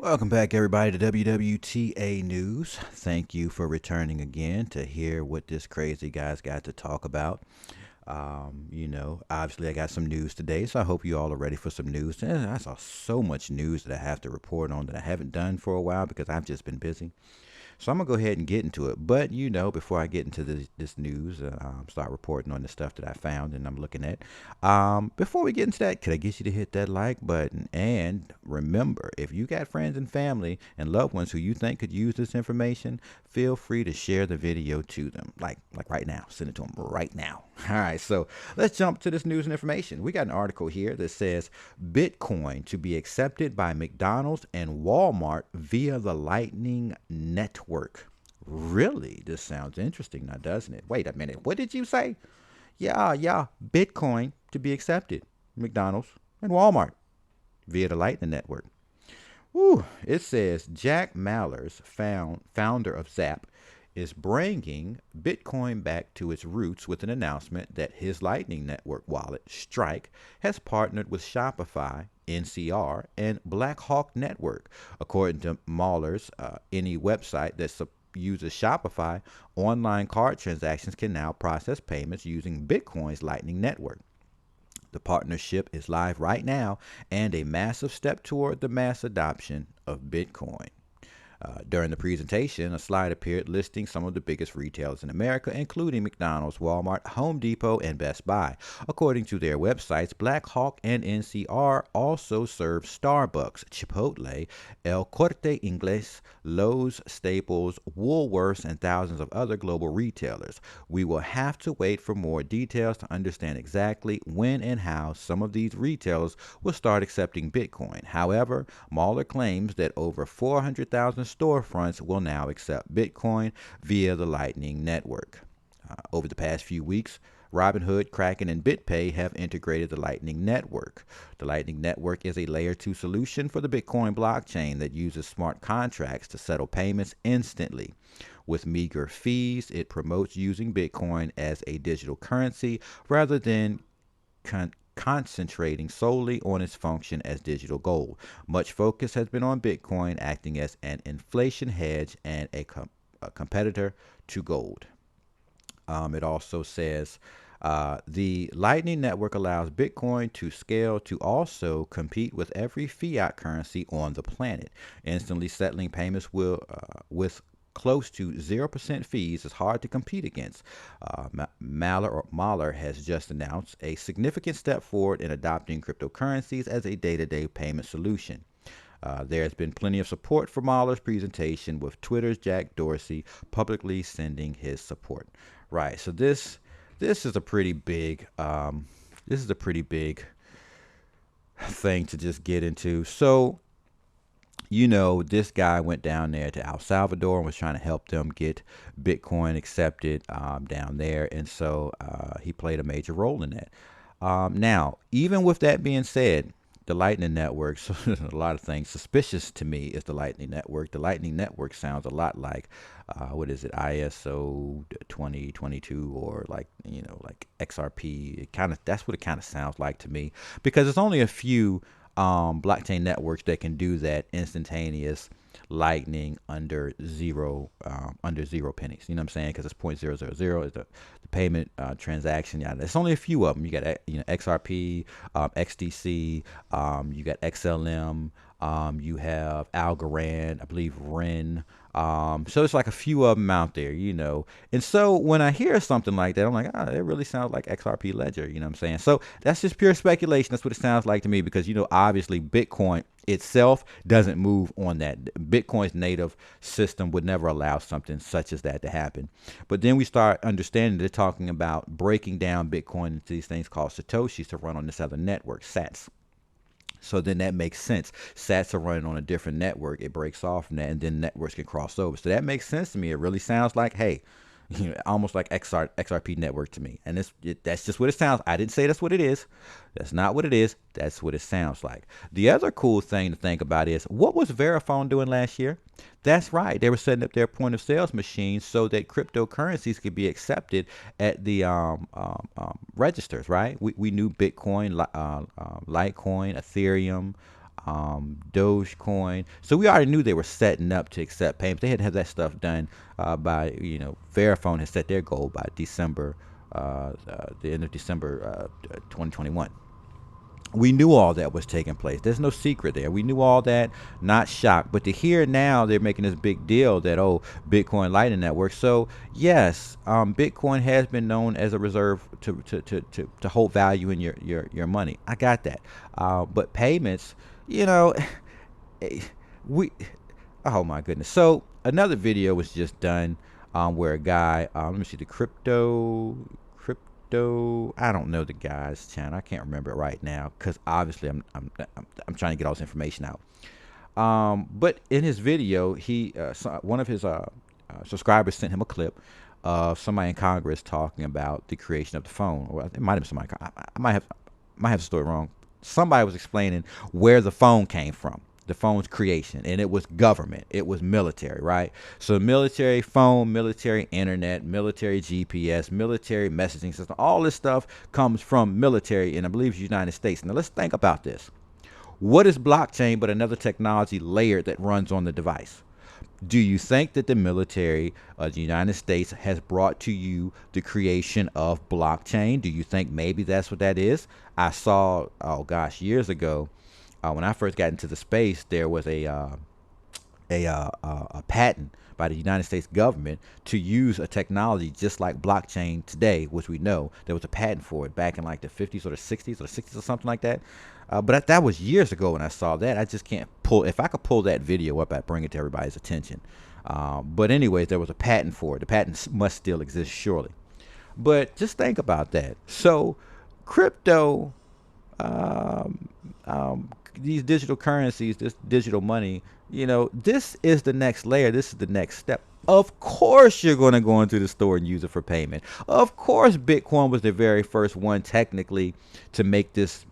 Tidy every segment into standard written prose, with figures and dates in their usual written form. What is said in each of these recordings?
Welcome back, everybody, to WWTA News. Thank you for returning again to hear what this crazy guy's got to talk about. Obviously, I got some news today, so I hope you all are ready for some news. And I saw so much news that I have to report on that I haven't done for a while because I've just been busy. So I'm gonna go ahead and get into it. But before I get into this news, start reporting on the stuff that I found and I'm looking at. Before we get into that, could I get you to hit that like button? And remember, if you got friends and family and loved ones who you think could use this information, feel free to share the video to them. Like right now, send it to them right now. All right, so let's jump to this news and information. We got an article here that says Bitcoin to be accepted by McDonald's and Walmart via the Lightning Network. Really? This sounds interesting now, doesn't it? Wait a minute. What did you say? Yeah. Bitcoin to be accepted. McDonald's and Walmart via the Lightning Network. Woo. It says Jack Mallers, founder of Zap, is bringing Bitcoin back to its roots with an announcement that his Lightning Network wallet, Strike, has partnered with Shopify, NCR, and Blackhawk Network. According to Mahler's, any website that uses Shopify, online card transactions can now process payments using Bitcoin's Lightning Network. The partnership is live right now and a massive step toward the mass adoption of Bitcoin. During the presentation, a slide appeared listing some of the biggest retailers in America, including McDonald's, Walmart, Home Depot, and Best Buy. According to their websites, Blackhawk and NCR also serve Starbucks, Chipotle, El Corte Inglés, Lowe's, Staples, Woolworths, and thousands of other global retailers. We will have to wait for more details to understand exactly when and how some of these retailers will start accepting Bitcoin. However, Mahler claims that over 400,000 storefronts will now accept Bitcoin via the Lightning Network. Over the past few weeks, Robinhood, Kraken, and BitPay have integrated the Lightning Network. The Lightning Network is a layer 2 solution for the Bitcoin blockchain that uses smart contracts to settle payments instantly. With meager fees, it promotes using Bitcoin as a digital currency rather than concentrating solely on its function as digital gold. Much focus has been on Bitcoin acting as an inflation hedge and a competitor to gold. It also says the Lightning Network allows Bitcoin to scale to also compete with every fiat currency on the planet. Instantly settling payments with close to 0% fees is hard to compete against. Mahler has just announced a significant step forward in adopting cryptocurrencies as a day-to-day payment solution. There has been plenty of support for Mahler's presentation, with Twitter's Jack Dorsey publicly sending his support. Right. So this is a pretty big thing to just get into. So this guy went down there to El Salvador and was trying to help them get Bitcoin accepted down there, and so he played a major role in that. Now, even with that being said, the Lightning Network, so a lot of things suspicious to me is the Lightning Network. The Lightning Network sounds a lot like, what is it, ISO 2022 or like XRP. That's what it kind of sounds like to me, because it's only a few blockchain networks that can do that instantaneous lightning under zero pennies. You know what I'm saying? Because it's 0.000 is the payment transaction. Yeah, there's only a few of them. You got XRP, XDC, you got XLM, you have Algorand, I believe Ren. So it's like a few of them out there, And so when I hear something like that, I'm like, it really sounds like XRP Ledger, you know what I'm saying? So that's just pure speculation. That's what it sounds like to me because, obviously Bitcoin itself doesn't move on that. Bitcoin's native system would never allow something such as that to happen. But then we start understanding they're talking about breaking down Bitcoin into these things called Satoshis to run on this other network, SATs. So then that makes sense. Sats are running on a different network. It breaks off from that, and then networks can cross over. So that makes sense to me. It really sounds like, hey, almost like XRP network to me. And that's just what it sounds. I didn't say that's what it is. That's not what it is. That's what it sounds like. The other cool thing to think about is, what was Verifone doing last year? That's right. They were setting up their point of sales machines so that cryptocurrencies could be accepted at the registers, right? We knew Bitcoin, Litecoin, Ethereum, Dogecoin. So we already knew they were setting up to accept payments. They had to have that stuff done by, Verifone has set their goal by December, the end of December 2021. We knew all that was taking place. There's no secret there. We knew all that, not shocked. But to hear now they're making this big deal that, oh, Bitcoin Lightning Network. So yes, Bitcoin has been known as a reserve to hold value in your money. I got that. But payments, you know, we, oh my goodness. So another video was just done where a guy, let me see, the crypto. I don't know the guy's channel. I can't remember it right now because obviously I'm trying to get all this information out. But in his video, one of his subscribers sent him a clip of somebody in Congress talking about the creation of the phone. Or it might have been somebody. I might have the story wrong. Somebody was explaining where the phone came from, the phone's creation, and it was government, it was military, right? So military phone, military internet, military GPS, military messaging system, all this stuff comes from military, and I believe it's United States. Now let's think about this. What is blockchain but another technology layer that runs on the device? Do you think that the military of the United States has brought to you the creation of blockchain? Do you think maybe that's what that is? I saw, oh gosh, years ago, when I first got into the space, there was a patent by the United States government to use a technology just like blockchain today, which we know there was a patent for it back in like the 50s or the 60s or 60s or something like that. But that was years ago when I saw that. I just can't pull. If I could pull that video up, I'd bring it to everybody's attention. But anyways, there was a patent for it. The patent must still exist, surely. But just think about that. So crypto, um, these digital currencies, this digital money, this is the next layer. This is the next step. Of course, you're going to go into the store and use it for payment. Of course, Bitcoin was the very first one, technically, to make this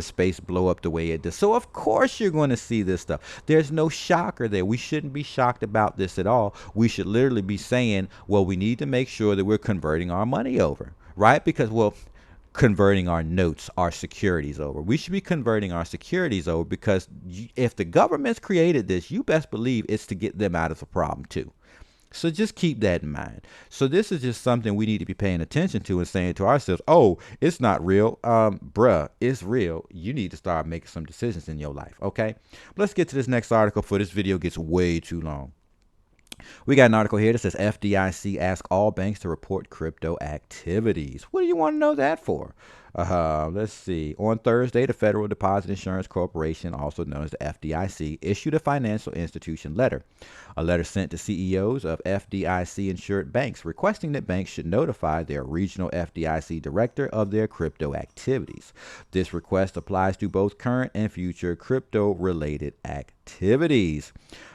space blow up the way it did. So of course, you're going to see this stuff. There's no shocker there. We shouldn't be shocked about this at all. We should literally be saying, well, we need to make sure that we're converting our money over, right? Because, well, converting our notes, our securities over. We should be converting our securities over because if the government's created this, you best believe it's to get them out of the problem too. So just keep that in mind. So this is just something we need to be paying attention to and saying to ourselves, oh, it's not real. Bruh, it's real. You need to start making some decisions in your life, okay? But let's get to this next article before this video gets way too long. We got an article here that says FDIC asks all banks to report crypto activities. What do you want to know that for? Let's see. On Thursday, the Federal Deposit Insurance Corporation, also known as the FDIC, issued a financial institution letter. A letter sent to CEOs of FDIC-insured banks requesting that banks should notify their regional FDIC director of their crypto activities. This request applies to both current and future crypto-related activities.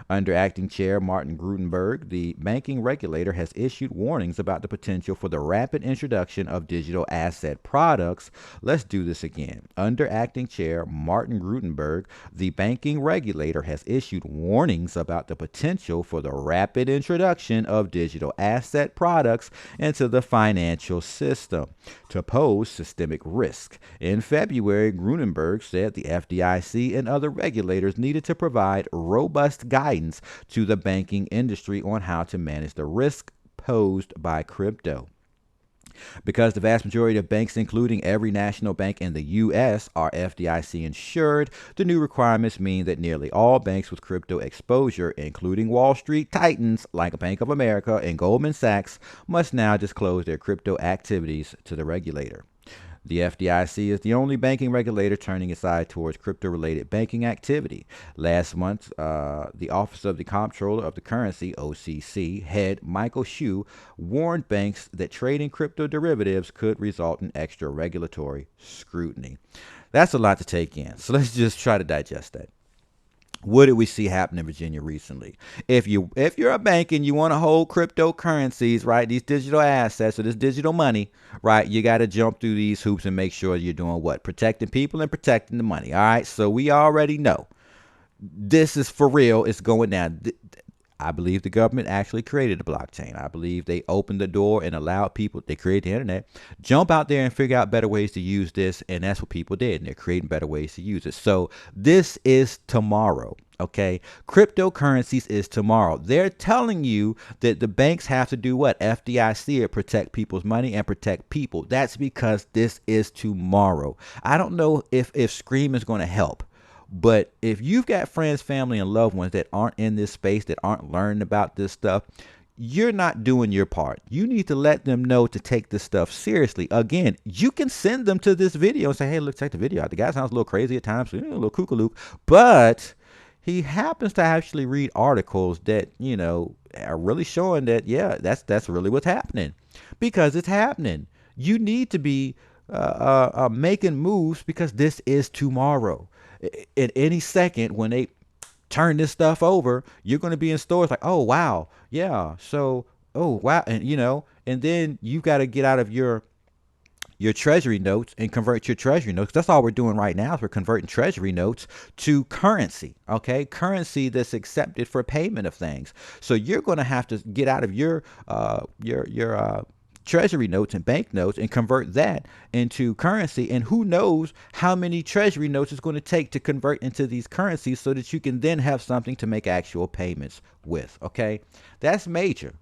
Under Acting Chair Martin Grutenberg, the banking regulator has issued warnings about the potential for the rapid introduction of digital asset products. Let's do this again. Under Acting Chair Martin Grutenberg, the banking regulator has issued warnings about the potential for the rapid introduction of digital asset products into the financial system to pose systemic risk. In February, Grutenberg said the FDIC and other regulators needed to provide robust guidance to the banking industry on how to manage the risk posed by crypto. Because the vast majority of banks, including every national bank in the U.S., are FDIC insured, the new requirements mean that nearly all banks with crypto exposure, including Wall Street titans like Bank of America and Goldman Sachs, must now disclose their crypto activities to the regulator. The FDIC is the only banking regulator turning its eye towards crypto-related banking activity. Last month, the Office of the Comptroller of the Currency, OCC, head Michael Hsu warned banks that trading crypto derivatives could result in extra regulatory scrutiny. That's a lot to take in, so let's just try to digest that. What did we see happen in Virginia recently? If you're a bank and you want to hold cryptocurrencies, right, these digital assets or this digital money, right, you got to jump through these hoops and make sure you're doing what? Protecting people and protecting the money. All right, so we already know this is for real. It's going down. I believe the government actually created the blockchain. I believe they opened the door and allowed people, they created the internet, jump out there and figure out better ways to use this. And that's what people did. And they're creating better ways to use it. So this is tomorrow. Okay. Cryptocurrencies is tomorrow. They're telling you that the banks have to do what? FDIC, or protect people's money and protect people. That's because this is tomorrow. I don't know if Scream is going to help. But if you've got friends, family, and loved ones that aren't in this space, that aren't learning about this stuff, you're not doing your part. You need to let them know to take this stuff seriously. Again, you can send them to this video and say, hey, look, check the video out. The guy sounds a little crazy at times, a little kookalook, but he happens to actually read articles that, are really showing that, yeah, that's really what's happening, because it's happening. You need to be making moves, because this is tomorrow. In any second, when they turn this stuff over, you're going to be in stores like, oh wow, yeah, so, oh wow, and and then you got to get out of your treasury notes and convert your treasury notes. That's all we're doing right now, is we're converting treasury notes to currency. Okay, currency that's accepted for payment of things. So you're going to have to get out of your treasury notes and bank notes and convert that into currency. And who knows how many treasury notes it's going to take to convert into these currencies, so that you can then have something to make actual payments with. Okay, that's major.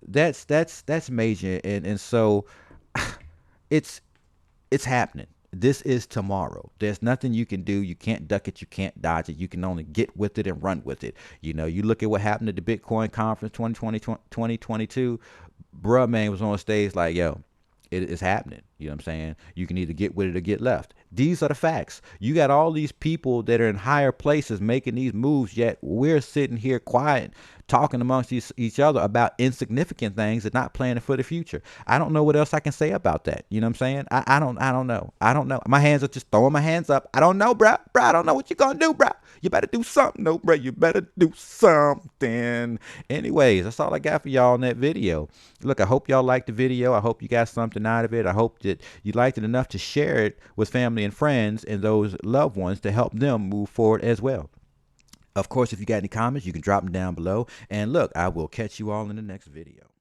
That's major. And so it's happening. This is tomorrow. There's nothing you can do. You can't duck it. You can't dodge it. You can only get with it and run with it. You look at what happened at the Bitcoin conference 2022. Bruh, man, was on stage like, yo, it is happening. You know what I'm saying? You can either get with it or get left. These are the facts. You got all these people that are in higher places making these moves, yet we're sitting here quiet, talking amongst each other about insignificant things and not planning for the future. I don't know what else I can say about that. You know what I'm saying? I don't know. I don't know. My hands are just throwing my hands up. I don't know, bro. Bro, I don't know what you're going to do, bro. You better do something, though, bro. You better do something. Anyways, that's all I got for y'all in that video. Look, I hope y'all liked the video. I hope you got something out of it. I hope that you liked it enough to share it with family and friends and those loved ones to help them move forward as well. Of course, if you got any comments, you can drop them down below. And look, I will catch you all in the next video.